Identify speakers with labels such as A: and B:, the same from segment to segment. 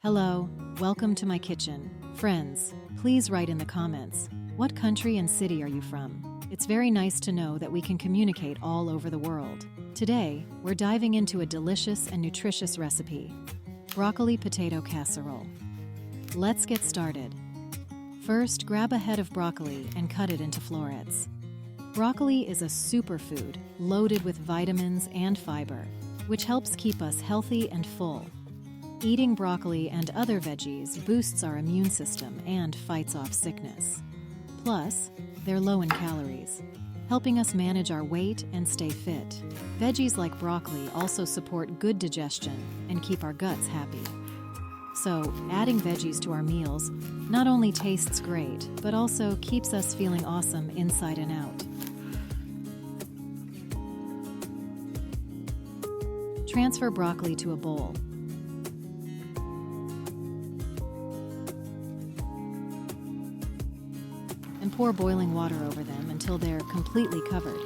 A: Hello, welcome to my kitchen. Friends, please write in the comments, what country and city are you from? It's very nice to know that we can communicate all over the world. Today, we're diving into a delicious and nutritious recipe, broccoli potato casserole. Let's get started. First, grab a head of broccoli and cut it into florets. Broccoli is a superfood loaded with vitamins and fiber, which helps keep us healthy and full. Eating broccoli and other veggies boosts our immune system and fights off sickness. Plus, they're low in calories, helping us manage our weight and stay fit. Veggies like broccoli also support good digestion and keep our guts happy. So, adding veggies to our meals not only tastes great, but also keeps us feeling awesome inside and out. Transfer broccoli to a bowl. And pour boiling water over them until they're completely covered.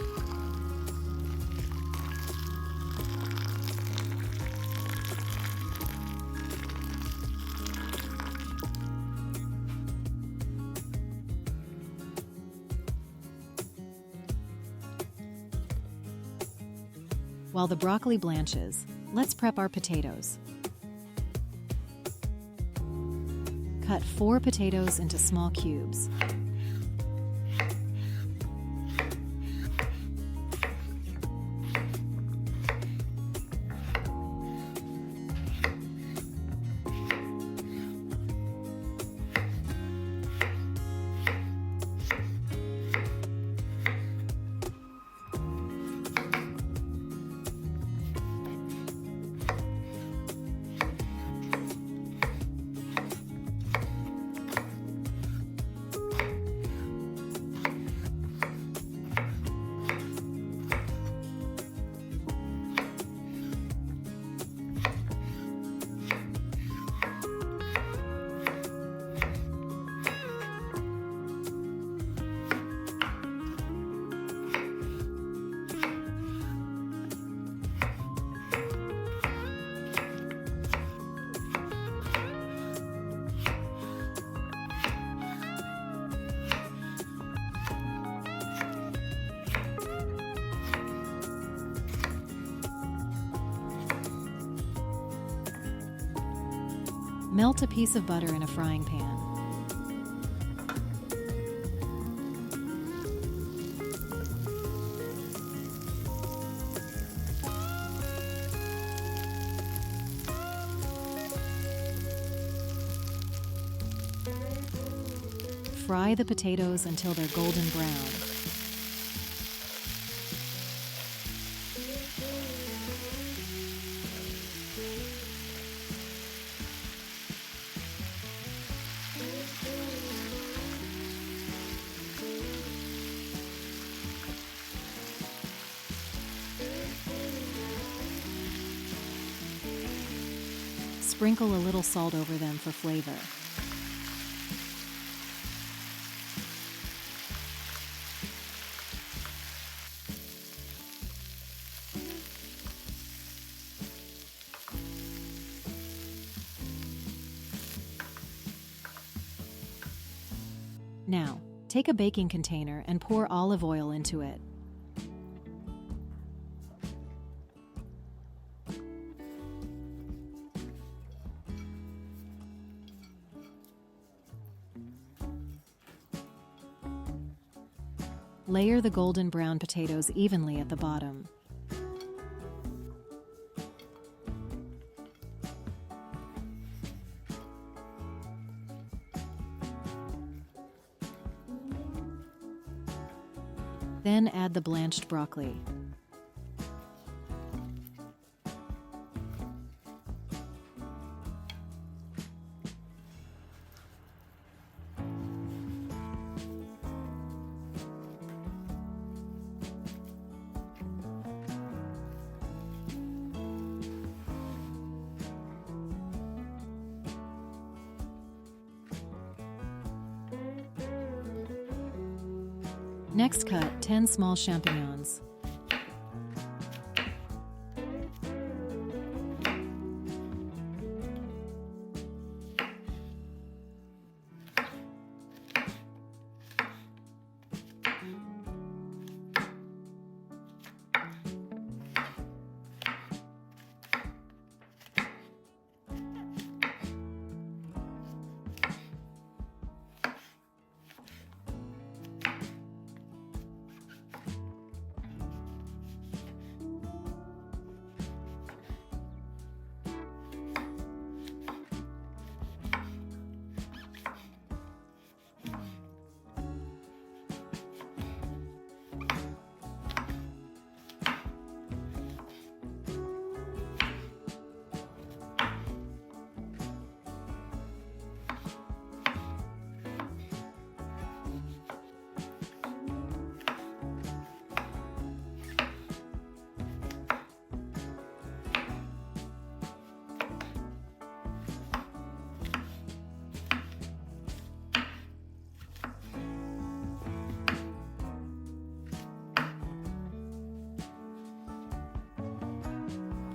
A: While the broccoli blanches, let's prep our potatoes. Cut 4 potatoes into small cubes. Melt a piece of butter in a frying pan. Fry the potatoes until they're golden brown. Sprinkle a little salt over them for flavor. Now, take a baking container and pour olive oil into it. Layer the golden brown potatoes evenly at the bottom. Then add the blanched broccoli. Next, cut 10 small champignons.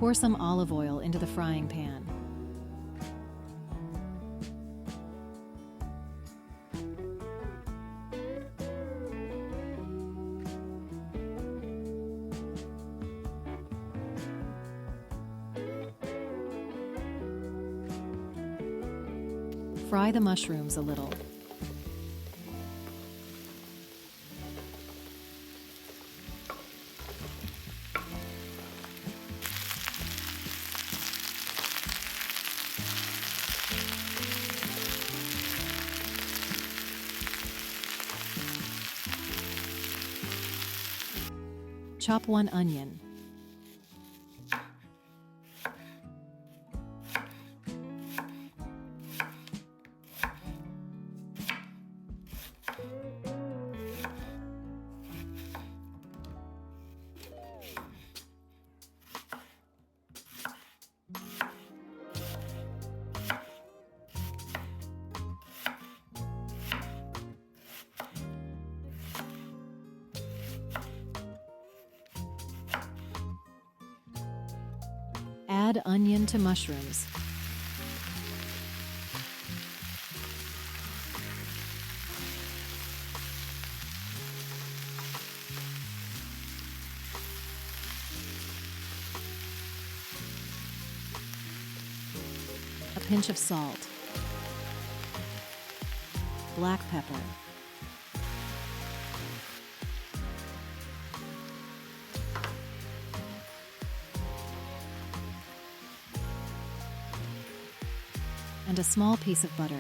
A: Pour some olive oil into the frying pan. Fry the mushrooms a little. Chop one onion. Add onion to mushrooms. A pinch of salt. Black pepper. And a small piece of butter.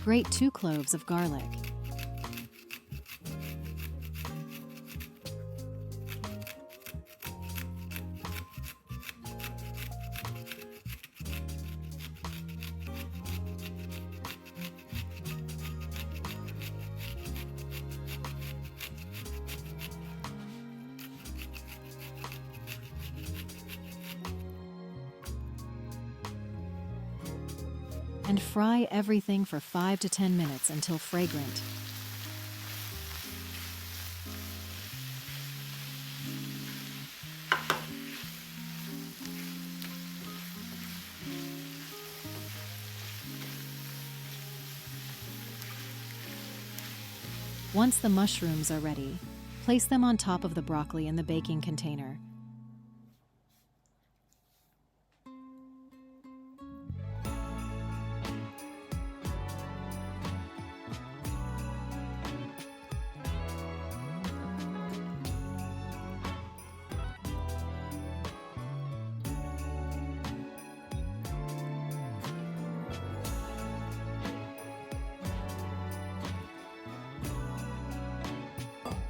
A: Grate 2 cloves of garlic. And fry everything for 5 to 10 minutes until fragrant. Once the mushrooms are ready, place them on top of the broccoli in the baking container.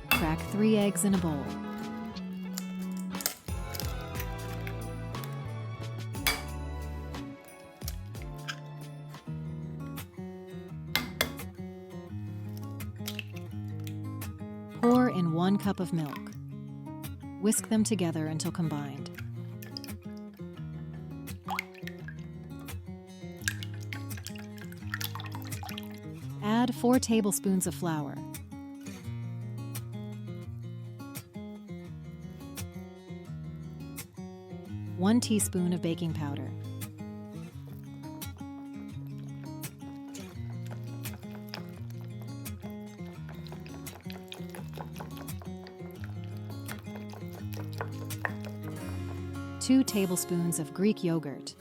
A: Crack 3 eggs in a bowl. Pour in 1 cup of milk. Whisk them together until combined. Add 4 tablespoons of flour. One teaspoon of baking powder. Two tablespoons of Greek yogurt.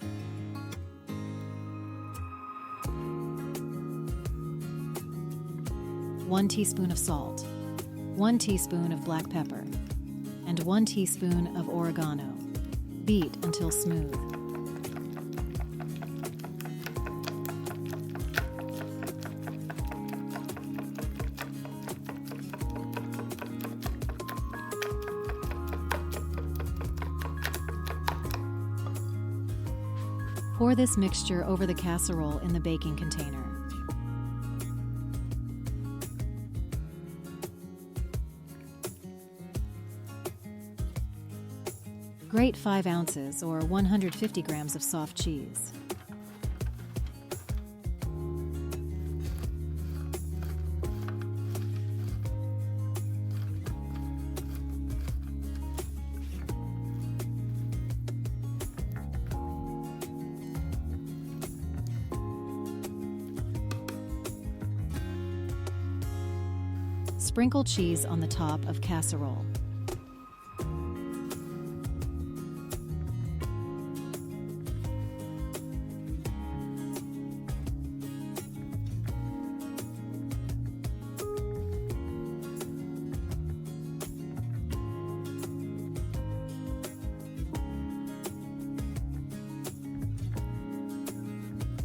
A: One teaspoon of salt. 1 teaspoon of black pepper. And 1 teaspoon of oregano. Beat until smooth. Pour this mixture over the casserole in the baking container. Grate 5 ounces or 150 grams of soft cheese. Sprinkle cheese on the top of casserole.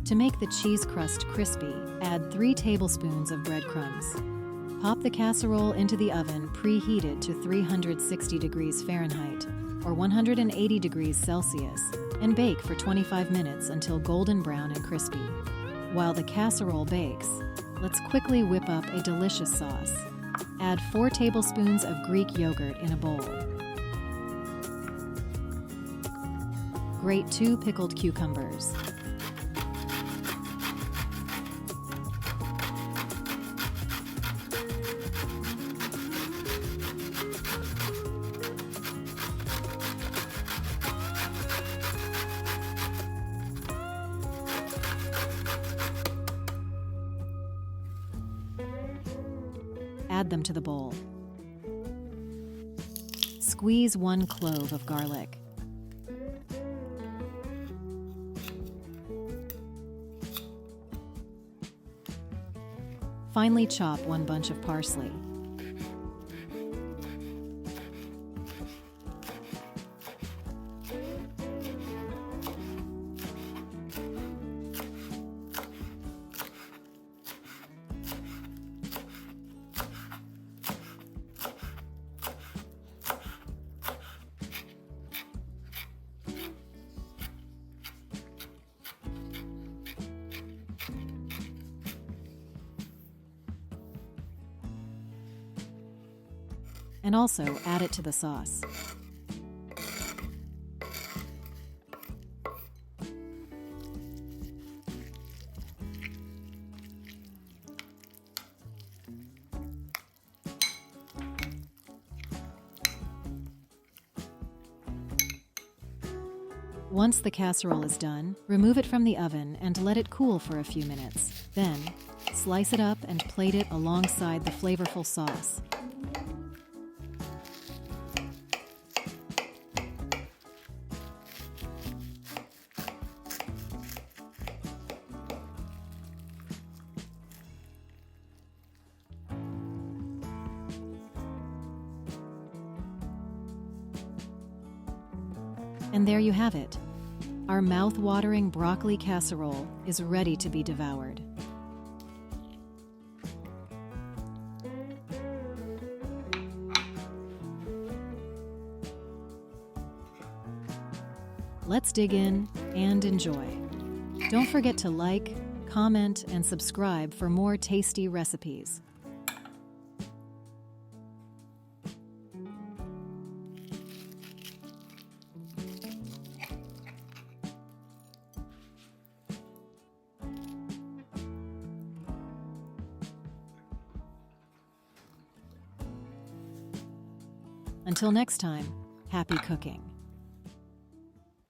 A: To make the cheese crust crispy, add 3 tablespoons of breadcrumbs. Pop the casserole into the oven preheated to 360 degrees Fahrenheit or 180 degrees Celsius and bake for 25 minutes until golden brown and crispy. While the casserole bakes, let's quickly whip up a delicious sauce. Add 4 tablespoons of Greek yogurt in a bowl. Grate 2 pickled cucumbers. Add them to the bowl. Squeeze 1 clove of garlic. Finely chop 1 bunch of parsley. And also add it to the sauce. Once the casserole is done, remove it from the oven and let it cool for a few minutes. Then, slice it up and plate it alongside the flavorful sauce. And there you have it. Our mouth-watering broccoli casserole is ready to be devoured. Let's dig in and enjoy. Don't forget to like, comment, and subscribe for more tasty recipes. Until next time, happy cooking.